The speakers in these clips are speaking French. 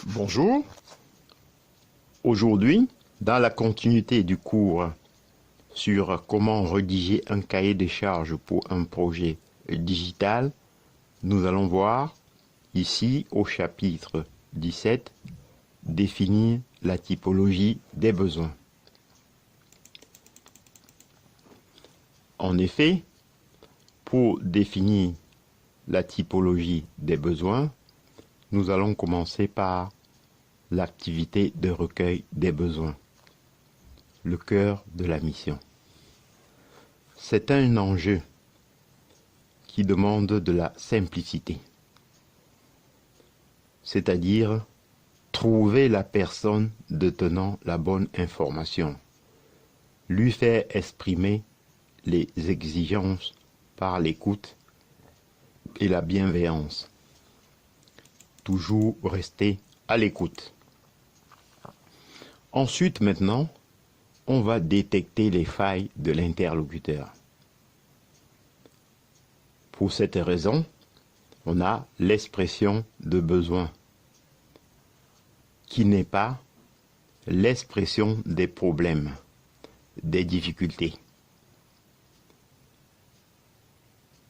Bonjour. Aujourd'hui, dans la continuité du cours sur comment rédiger un cahier des charges pour un projet digital, nous allons voir ici au chapitre 17 définir la typologie des besoins. En effet, pour définir la typologie des besoins, nous allons commencer par l'activité de recueil des besoins, le cœur de la mission. C'est un enjeu qui demande de la simplicité, c'est-à-dire trouver la personne détenant la bonne information, lui faire exprimer les exigences par l'écoute et la bienveillance. Toujours rester à l'écoute. Ensuite, maintenant, on va détecter les failles de l'interlocuteur. Pour cette raison, on a l'expression de besoin, qui n'est pas l'expression des problèmes, des difficultés.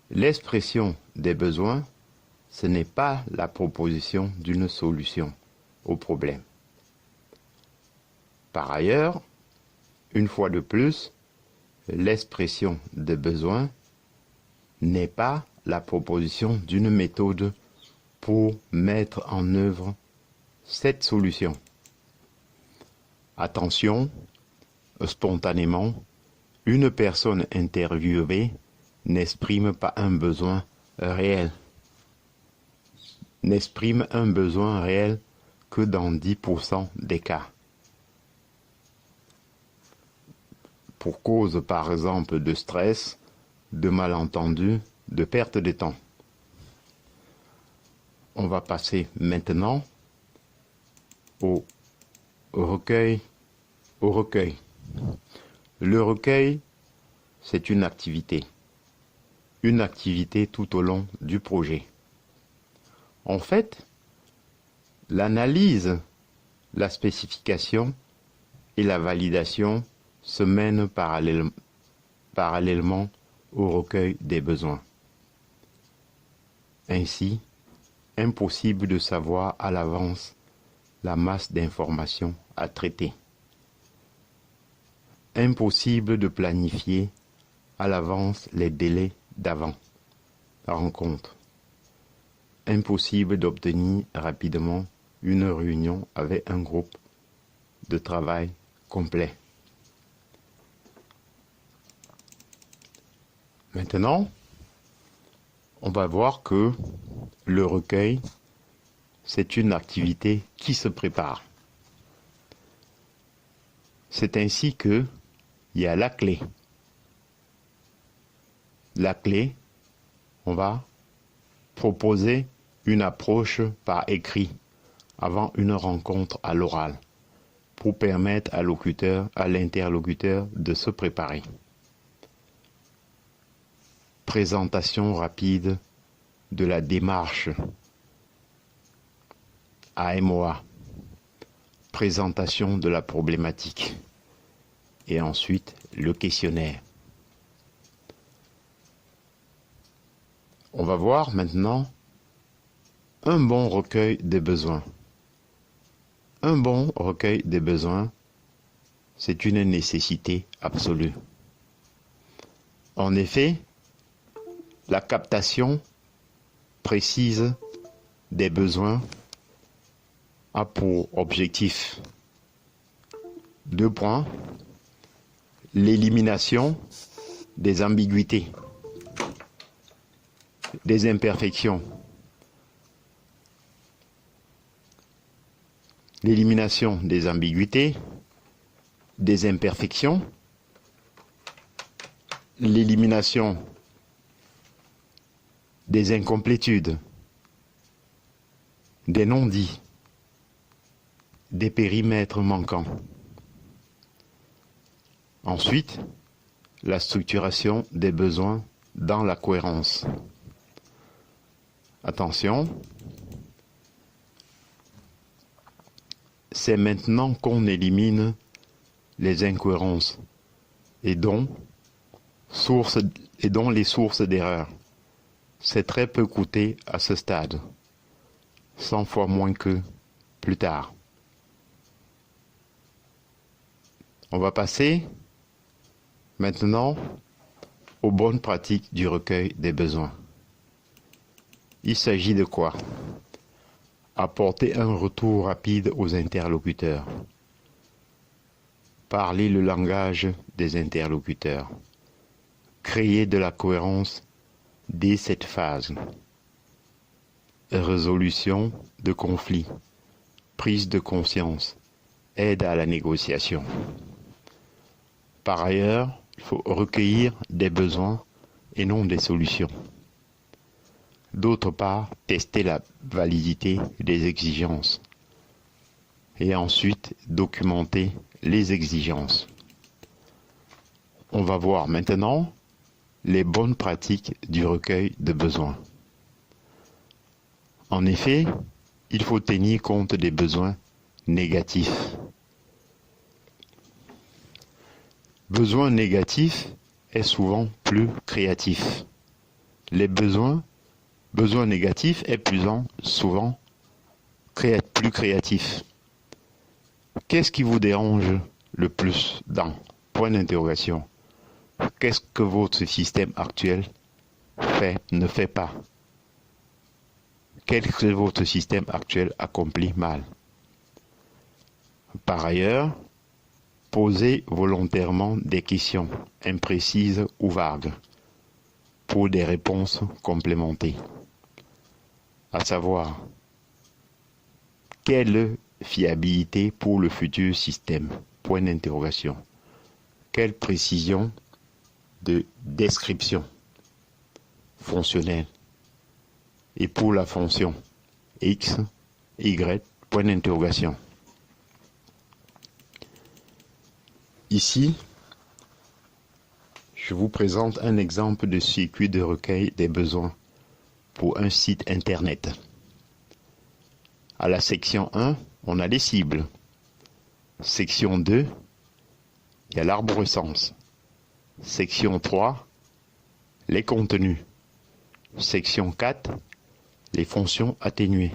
L'expression des besoins, ce n'est pas la proposition d'une solution au problème. Par ailleurs, une fois de plus, l'expression des besoins n'est pas la proposition d'une méthode pour mettre en œuvre cette solution. Attention, spontanément, une personne interviewée n'exprime pas un besoin réel. N'exprime un besoin réel que dans 10% des cas. Pour cause, par exemple, de stress, de malentendus, de perte de temps. On va passer maintenant au recueil. Le recueil, c'est une activité tout au long du projet. En fait, l'analyse, la spécification et la validation se mènent parallèlement au recueil des besoins. Ainsi, impossible de savoir à l'avance la masse d'informations à traiter. Impossible de planifier à l'avance les délais d'avant rencontre. Impossible d'obtenir rapidement une réunion avec un groupe de travail complet. Maintenant, on va voir que le recueil, c'est une activité qui se prépare. C'est ainsi qu'il y a la clé. La clé, on va proposer une approche par écrit avant une rencontre à l'oral pour permettre à l'interlocuteur de se préparer. Présentation rapide de la démarche AMOA, présentation de la problématique et ensuite le questionnaire. On va voir maintenant un bon recueil des besoins. Un bon recueil des besoins, c'est une nécessité absolue. En effet, la captation précise des besoins a pour objectif 2 points, l'élimination des ambiguïtés, des imperfections, l'élimination des ambiguïtés, des imperfections, l'élimination des incomplétudes, des non-dits, des périmètres manquants. Ensuite, la structuration des besoins dans la cohérence. Attention, C'est maintenant qu'on élimine les incohérences et dont les sources d'erreur. C'est très peu coûté à ce stade, 100 fois moins que plus tard. On va passer maintenant aux bonnes pratiques du recueil des besoins. Il s'agit de quoi? Apporter un retour rapide aux interlocuteurs. Parler le langage des interlocuteurs. Créer de la cohérence dès cette phase. Résolution de conflits. Prise de conscience. Aide à la négociation. Par ailleurs, il faut recueillir des besoins et non des solutions. D'autre part, tester la validité des exigences. Et ensuite, documenter les exigences. On va voir maintenant les bonnes pratiques du recueil de besoins. En effet, il faut tenir compte des besoins négatifs. Besoin négatif est souvent plus créatif. Les besoins négatifs est souvent plus créatif. Qu'est-ce qui vous dérange le plus dans? Point d'interrogation. Qu'est-ce que votre système actuel ne fait pas? Quel que votre système actuel accomplit mal? Par ailleurs, posez volontairement des questions imprécises ou vagues pour des réponses complémentées. À savoir, quelle fiabilité pour le futur système? Point d'interrogation. Quelle précision de description fonctionnelle? Et pour la fonction X, Y, point d'interrogation. Ici, je vous présente un exemple de circuit de recueil des besoins pour un site internet. À la section 1, on a les cibles. Section 2, il y a l'arborescence. Section 3, les contenus. Section 4, les fonctions atténuées.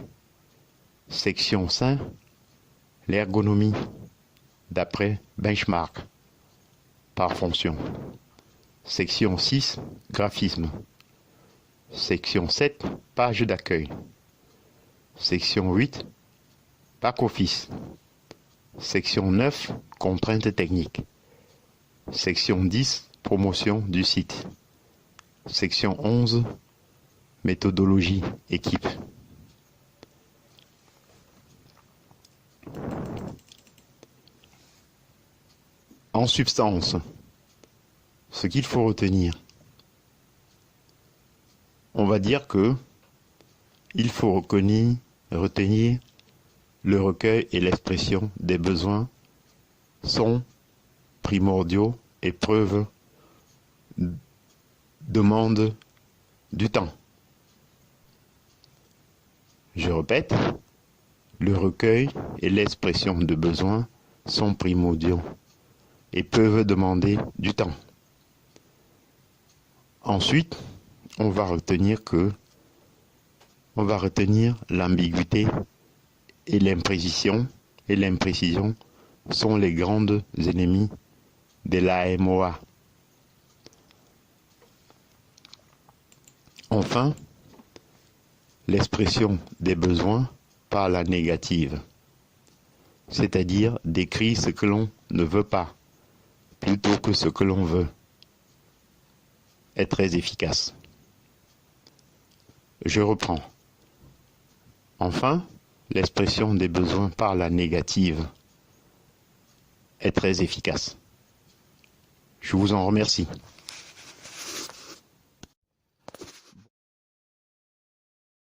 Section 5, l'ergonomie, d'après benchmark, par fonction. Section 6, graphisme. Section 7, page d'accueil. Section 8, pack office. Section 9, contraintes techniques. Section 10, promotion du site. Section 11, méthodologie, équipe. En substance, ce qu'il faut retenir, on va dire que il faut retenir le recueil et l'expression des besoins sont primordiaux et demandent du temps. Je répète, le recueil et l'expression de besoins sont primordiaux et peuvent demander du temps. Ensuite, on va retenir l'ambiguïté et l'imprécision sont les grands ennemis de l'AMOA. Enfin, l'expression des besoins par la négative, c'est-à-dire décrire ce que l'on ne veut pas plutôt que ce que l'on veut, est très efficace. Je reprends. Enfin, l'expression des besoins par la négative est très efficace. Je vous en remercie.